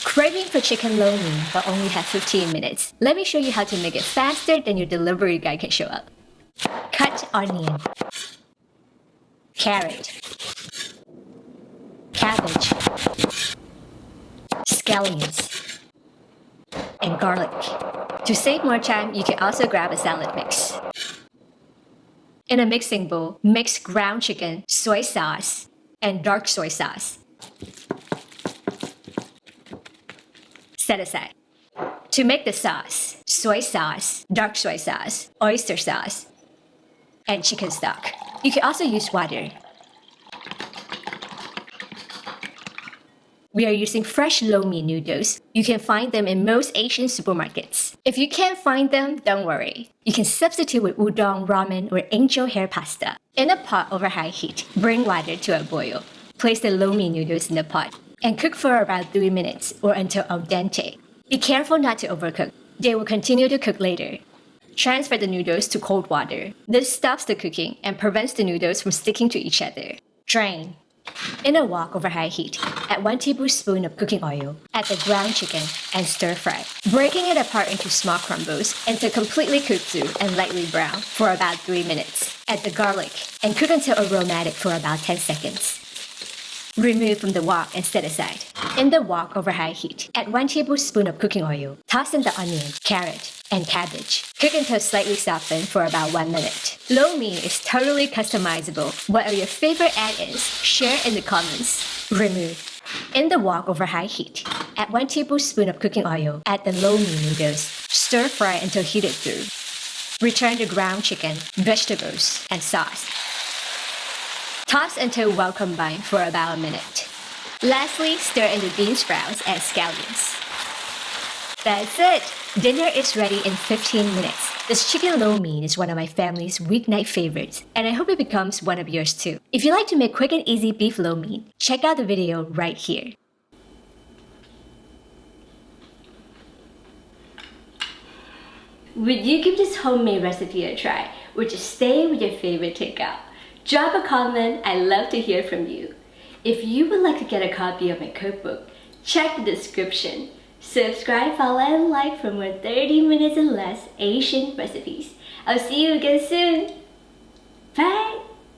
Craving for chicken lo mein but only have 15 minutes. Let me show you how to make it faster than your delivery guy can show up. Cut onion, carrot, cabbage, scallions, and garlic. To save more time, you can also grab a salad mix. In a mixing bowl, mix ground chicken, soy sauce, and dark soy sauce. Set aside. To make the sauce, soy sauce, dark soy sauce, oyster sauce, and chicken stock. You can also use water. We are using fresh lo mein noodles. You can find them in most Asian supermarkets. If you can't find them, don't worry. You can substitute with udon, ramen, or angel hair pasta. In a pot over high heat, bring water to a boil. Place the lo mein noodles in the pot and cook for about 3 minutes or until al dente. Be careful not to overcook. They will continue to cook later. Transfer the noodles to cold water. This stops the cooking and prevents the noodles from sticking to each other. Drain. In a wok over high heat, add 1 tablespoon of cooking oil. Add the ground chicken and stir fry, breaking it apart into small crumbles until completely cooked through and lightly brown for about 3 minutes. Add the garlic and cook until aromatic for about 10 seconds. Remove from the wok and set aside. In the wok over high heat, add 1 tablespoon of cooking oil. Toss in the onion, carrot, and cabbage. Cook until slightly softened for about 1 minute. Lo mein is totally customizable. Whatever your favorite add is, share in the comments. Remove. In the wok over high heat, add 1 tablespoon of cooking oil. Add the lo mein noodles. Stir fry until heated through. Return the ground chicken, vegetables, and sauce. Toss until well combined for about a minute. Lastly, stir in the bean sprouts and scallions. That's it! Dinner is ready in 15 minutes. This chicken lo mein is one of my family's weeknight favorites, and I hope it becomes one of yours too. If you like to make quick and easy beef lo mein, check out the video right here. Would you give this homemade recipe a try, or just stay with your favorite takeout? Drop a comment, I'd love to hear from you. If you would like to get a copy of my cookbook, check the description. Subscribe, follow, and like for more 30 minutes and less Asian recipes. I'll see you again soon. Bye!